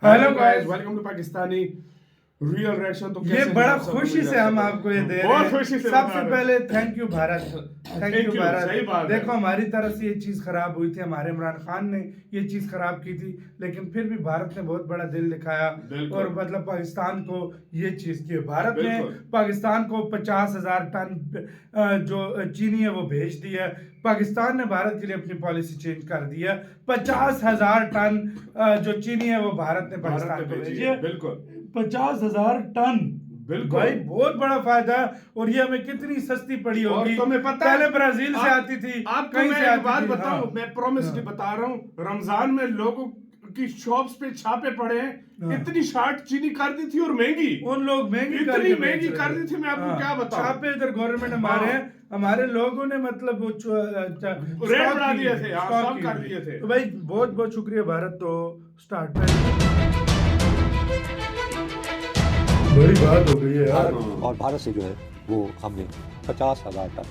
Hello guys, welcome to Pakistani real reaction. तो ये बड़ा खुशी से हम आपको ये दे रहे हैं। बहुत खुशी से सबसे पहले thank you Bharat, thank you Bharat. सही बात है। देखो हमारी तरफ से ये चीज खराब हुई थी, हमारे इमरान खान ने ये चीज खराब की थी, लेकिन फिर भी भारत ने बहुत बड़ा दिल दिखाया और मतलब पाकिस्तान को ये चीज की। भारत ने पाकिस्तान को 50,000 टन जो चीनी है वो भेज दिया। पाकिस्तान ने भारत के लिए अपनी पॉलिसी चेंज कर दी है। 50,000 टन जो चीनी है वो भारत ने पाकिस्तान को भेजी है। बिल्कुल 50,000 टन। बिल्कुल भाई बहुत बड़ा फायदा है। और ये हमें कितनी सस्ती पड़ी होगी। तुम्हें पता है पहले ब्राजील से आती थी, आपको कहीं मैं से एक आती बात थी। बताऊं, मैं प्रॉमिसली बता रहा हूं, रमजान में लोगों की शॉप्स पे छापे पड़े हैं। इतनी शार्ट चीनी कर दी थी और महंगी, उन लोग महंगी इतनी महंगी कर दी थी। मैं आपको क्या बताऊं, छापे इधर गवर्नमेंट हमारे लोगों ने मतलब वो रेट बढ़ा दिए थे, सब कर दिए थे। तो भाई बहुत बहुत शुक्रिया भारत। तो स्टार्ट में बड़ी बात हो गई है यार। और भारत से जो है वो हमने 50,000 टन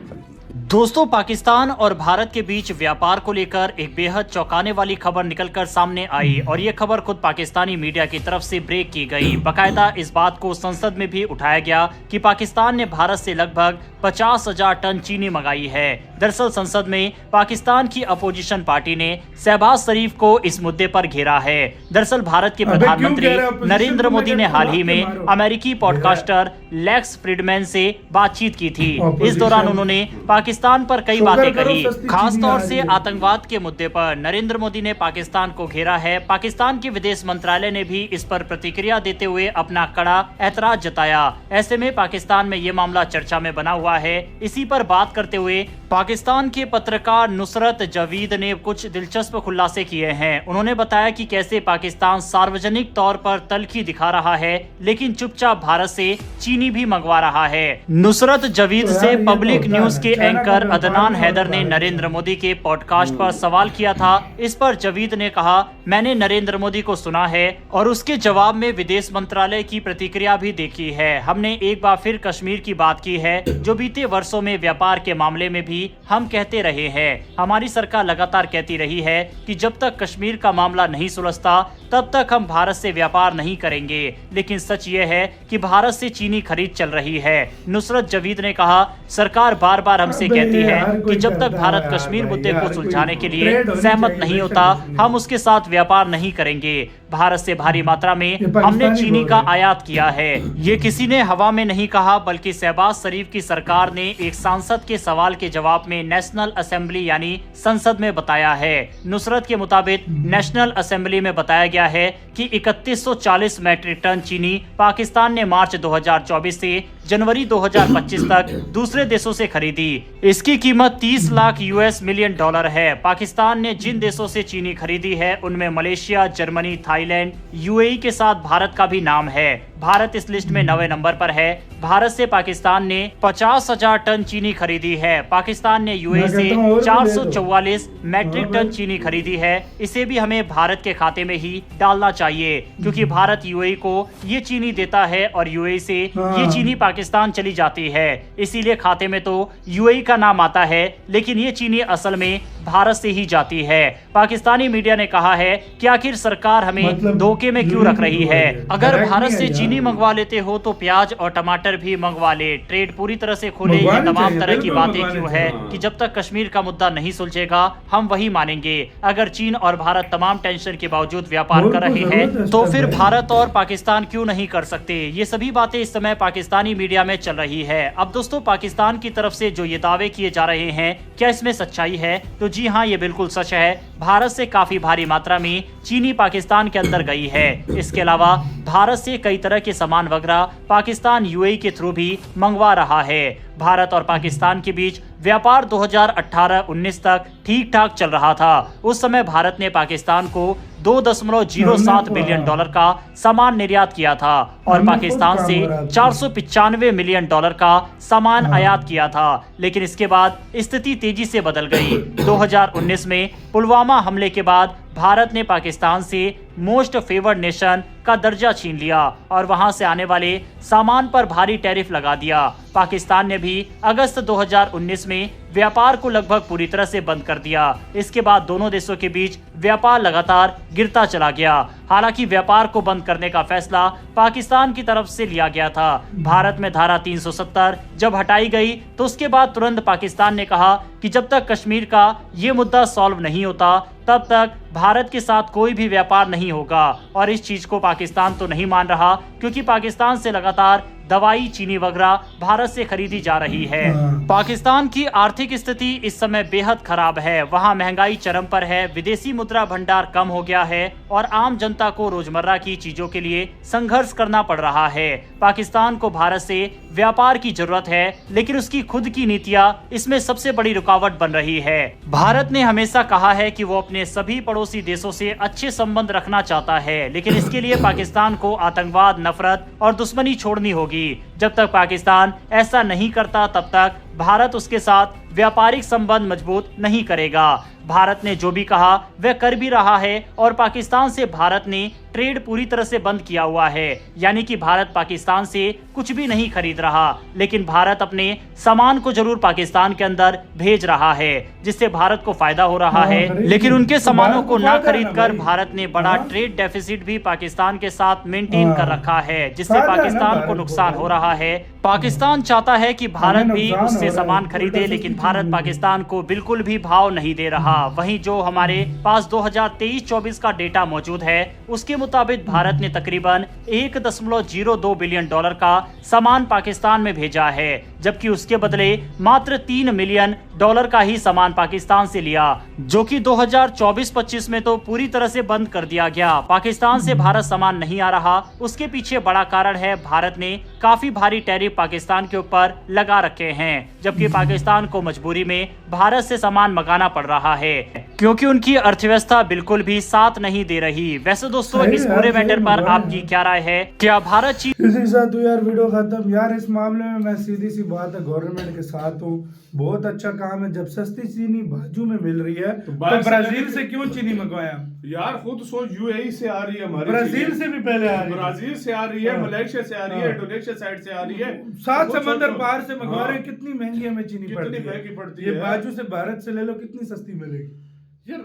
खरीदी। दोस्तों, पाकिस्तान और भारत के बीच व्यापार को लेकर एक बेहद चौंकाने वाली खबर निकलकर सामने आई और ये खबर खुद पाकिस्तानी मीडिया की तरफ से ब्रेक की गई। बाकायदा इस बात को संसद में भी उठाया गया कि पाकिस्तान ने भारत से लगभग 50,000 टन चीनी मंगाई है। दरअसल संसद में पाकिस्तान की अपोजिशन पार्टी ने शहबाज शरीफ को इस मुद्दे पर घेरा है। दरअसल भारत के प्रधानमंत्री नरेंद्र मोदी ने हाल ही में अमेरिकी पॉडकास्टर लेक्स फ्रीडमैन से बातचीत की थी। इस दौरान उन्होंने पाकिस्तान पर कई बातें कही, खास तौर से आतंकवाद के मुद्दे पर नरेंद्र मोदी ने पाकिस्तान को घेरा है। पाकिस्तान के विदेश मंत्रालय ने भी इस पर प्रतिक्रिया देते हुए अपना कड़ा ऐतराज जताया। ऐसे में पाकिस्तान में ये मामला चर्चा में बना हुआ है। इसी पर बात करते हुए पाकिस्तान के पत्रकार नुसरत जवीद ने कुछ दिलचस्प खुलासे किए हैं। उन्होंने बताया कि कैसे पाकिस्तान सार्वजनिक तौर पर तल्खी दिखा रहा है, लेकिन चुपचाप भारत से चीनी भी मंगवा रहा है। नुसरत जवीद से पब्लिक न्यूज के एंकर अदनान हैदर ने नरेंद्र मोदी के पॉडकास्ट पर सवाल किया था। इस पर जवीद ने कहा, मैंने नरेंद्र मोदी को सुना है और उसके जवाब में विदेश मंत्रालय की प्रतिक्रिया भी देखी है। हमने एक बार फिर कश्मीर की बात की है, जो बीते वर्षों में व्यापार के मामले में भी हम कहते रहे हैं। हमारी सरकार लगातार कहती रही है कि जब तक कश्मीर का मामला नहीं सुलझता तब तक हम भारत से व्यापार नहीं करेंगे, लेकिन सच ये है कि भारत से चीनी खरीद चल रही है। नुसरत जवीद ने कहा, सरकार बार बार हमसे कहती है कि जब तक भारत कश्मीर मुद्दे को सुलझाने के लिए सहमत नहीं होता हम उसके साथ व्यापार नहीं करेंगे। भारत से भारी मात्रा में हमने चीनी का आयात किया है। ये किसी ने हवा में नहीं कहा, बल्कि शहबाज शरीफ की सरकार ने एक सांसद के सवाल के जवाब में नेशनल असेंबली यानी संसद में बताया है। नुसरत के मुताबिक नेशनल असेंबली में बताया गया है कि 3140 मैट्रिक टन चीनी पाकिस्तान ने मार्च 2024 से जनवरी 2025 तक दूसरे देशों से खरीदी। इसकी कीमत 30 लाख US मिलियन डॉलर है। पाकिस्तान ने जिन देशों से चीनी खरीदी है उनमें मलेशिया, जर्मनी, थाईलैंड, UAE के साथ भारत का भी नाम है। भारत इस लिस्ट में 9वें नंबर पर है। भारत से पाकिस्तान ने 50,000 टन चीनी खरीदी है। पाकिस्तान ने UAE से 444 मैट्रिक टन चीनी खरीदी है। इसे भी हमें भारत के खाते में ही डालना चाहिए, क्योंकि भारत UAE को ये चीनी देता है और UAE से ये चीनी पाकिस्तान चली जाती है। इसीलिए खाते में तो UAE का नाम आता है, लेकिन ये चीनी असल में भारत से ही जाती है। पाकिस्तानी मीडिया ने कहा है कि आखिर सरकार हमें धोखे में क्यों रख रही है। अगर भारत से चीनी मंगवा लेते हो तो प्याज और टमाटर भी मंगवा ले, ट्रेड पूरी तरह से खोले। ये तमाम तरह की बातें क्यों है कि जब तक कश्मीर का मुद्दा नहीं सुलझेगा हम वही मानेंगे। अगर चीन और भारत तमाम टेंशन के बावजूद व्यापार कर रहे हैं तो फिर भारत और पाकिस्तान क्यों नहीं कर सकते। ये सभी बातें इस समय पाकिस्तानी मीडिया में चल रही है। अब दोस्तों, पाकिस्तान की तरफ से जो ये दावे किए जा रहे हैं, क्या इसमें सच्चाई है? तो जी हाँ, ये बिल्कुल सच है। भारत से काफी भारी मात्रा में चीनी पाकिस्तान के अंदर गई है। इसके अलावा भारत से कई तरह के सामान वगैरह पाकिस्तान UAE के थ्रू भी मंगवा रहा है। भारत और पाकिस्तान के बीच व्यापार 2018-19 तक ठीक ठाक चल रहा था। उस समय भारत ने पाकिस्तान को 2.07 बिलियन डॉलर का सामान निर्यात किया था और पाकिस्तान से 495 मिलियन डॉलर का सामान आयात किया था। लेकिन इसके बाद स्थिति तेजी से बदल गई। 2019 में पुलवामा हमले के बाद भारत ने पाकिस्तान से मोस्ट फेवर्ड नेशन का दर्जा छीन लिया और वहां से आने वाले सामान पर भारी टैरिफ लगा दिया। पाकिस्तान ने भी अगस्त 2019 में व्यापार को लगभग पूरी तरह से बंद कर दिया। इसके बाद दोनों देशों के बीच व्यापार लगातार गिरता चला गया। हालांकि व्यापार को बंद करने का फैसला पाकिस्तान की तरफ से लिया गया था। भारत में धारा 370 जब हटाई गई तो उसके बाद तुरंत पाकिस्तान ने कहा कि जब तक कश्मीर का ये मुद्दा सॉल्व नहीं होता तब तक भारत के साथ कोई भी व्यापार नहीं होगा। और इस चीज को पाकिस्तान तो नहीं मान रहा, क्योंकि पाकिस्तान से लगातार दवाई, चीनी वगैरह भारत से खरीदी जा रही है। पाकिस्तान की आर्थिक स्थिति इस समय बेहद खराब है। वहां महंगाई चरम पर है, विदेशी मुद्रा भंडार कम हो गया है और आम जनता को रोजमर्रा की चीजों के लिए संघर्ष करना पड़ रहा है। पाकिस्तान को भारत से व्यापार की जरूरत है, लेकिन उसकी खुद की नीतियां इसमें सबसे बड़ी रुकावट बन रही है। भारत ने हमेशा कहा है कि वो अपने सभी पड़ोसी देशों से अच्छे संबंध रखना चाहता है, लेकिन इसके लिए पाकिस्तान को आतंकवाद, नफरत और दुश्मनी छोड़नी होगी। जब तक पाकिस्तान ऐसा नहीं करता तब तक भारत उसके साथ व्यापारिक संबंध मजबूत नहीं करेगा। भारत ने जो भी कहा वह कर भी रहा है और पाकिस्तान से भारत ने ट्रेड पूरी तरह से बंद किया हुआ है, यानी कि भारत पाकिस्तान से कुछ भी नहीं खरीद रहा, लेकिन भारत अपने सामान को जरूर पाकिस्तान के अंदर भेज रहा है, जिससे भारत को फायदा हो रहा है। लेकिन उनके सामानों को ना खरीद कर भारत ने बड़ा ट्रेड डेफिसिट भी पाकिस्तान के साथ मेंटेन कर रखा है, जिससे पाकिस्तान को नुकसान हो रहा है। पाकिस्तान चाहता है कि भारत भी उससे सामान खरीदे, लेकिन भारत पाकिस्तान को बिल्कुल भी भाव नहीं दे रहा। वहीं जो हमारे पास 2023-24 का डेटा मौजूद है उसके मुताबिक भारत ने तकरीबन $1.02 बिलियन का सामान पाकिस्तान में भेजा है, जबकि उसके बदले मात्र $3 मिलियन का ही सामान पाकिस्तान से लिया, जो कि 2024-25 में तो पूरी तरह से बंद कर दिया गया। पाकिस्तान से भारत सामान नहीं आ रहा, उसके पीछे बड़ा कारण है भारत ने काफी भारी टैरिफ पाकिस्तान के ऊपर लगा रखे हैं, जबकि पाकिस्तान को मजबूरी में भारत से सामान मंगाना पड़ रहा है, क्योंकि उनकी अर्थव्यवस्था बिल्कुल भी साथ नहीं दे रही। वैसे दोस्तों, इस पूरे मैटर पर आपकी क्या राय है? क्या भारत इसी साथ यार वीडियो खत्म। यार इस मामले में मैं सीधी सी बात है, गवर्नमेंट के साथ हूँ। बहुत अच्छा काम है। जब सस्ती चीनी बाजू में मिल रही है तो ब्राजील से क्यों चीनी मंगवाया? यार खुद सोच, यूएई से आ रही है हमारी, ब्राजील से भी पहले आ रही है, ब्राजील से आ रही है, मलेशिया से आ रही है, इंडोनेशिया साइड से आ रही है, सात समंदर पार से मंगवा रहे हैं। कितनी महंगी हमें चीनी महंगी पड़ती है। ये बाजू से भारत से ले लो, कितनी सस्ती मिलेगी। यार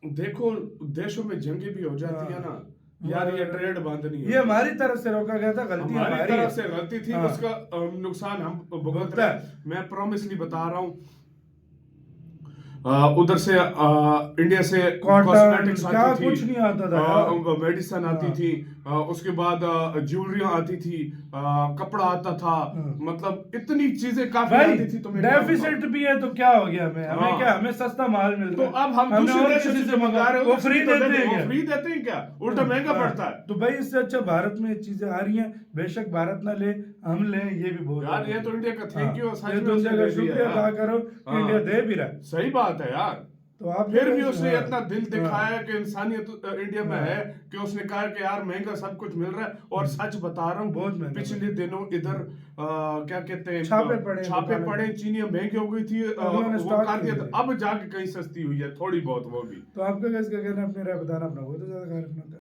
देखो, देशों में जंगे भी हो जाती है ना यार, ये ट्रेड बंद नहीं है। ये हमारी तरफ से रोका गया था, गलती हमारी तरफ से गलती थी। उसका नुकसान हम भुगत रहे हैं। मैं प्रॉमिसली बता रहा हूँ, उधर से इंडिया से कॉस्मेटिक्स आती थी, कुछ नहीं आता था, मेडिसिन आती थी, उसके बाद ज्वेलरी आती थी, कपड़ा आता था, मतलब इतनी चीजें काफी आती थी। तो डेफिसिट भी है तो क्या हो गया? हमें क्या, हमें सस्ता माल मिल रहा है, तो अब हम दूसरे देशों से मंगा रहे हो, वो फ्री देते हैं क्या? फ्री देते हैं क्या? उल्टा महंगा पड़ता है। तो भाई इससे अच्छा भारत में चीजें आ रही हैं। बेशक भारत ना ले, हम ले, ये भी बहुत यार, ये तो इंडिया का थैंक यू, शुक्रिया अदा करो, इंडिया दे भी रहा है। सही बात है यार। तो आप फिर भी उसने इतना दिल दिखाया कि इंसानियत इंडिया में है, कि उसने कहा कि यार महंगा सब कुछ मिल रहा है। और सच बता रहा हूँ, बहुत पिछले दिनों इधर क्या कहते हैं, छापे पड़े, चीनी महंगी हो गई थी, वो कर दिया, अब जाके कहीं सस्ती हुई है थोड़ी बहुत, वो भी। तो आपका कैसे कहना है? अपनी राय बताना, अपना बहुत ज्यादा ख्याल रखना।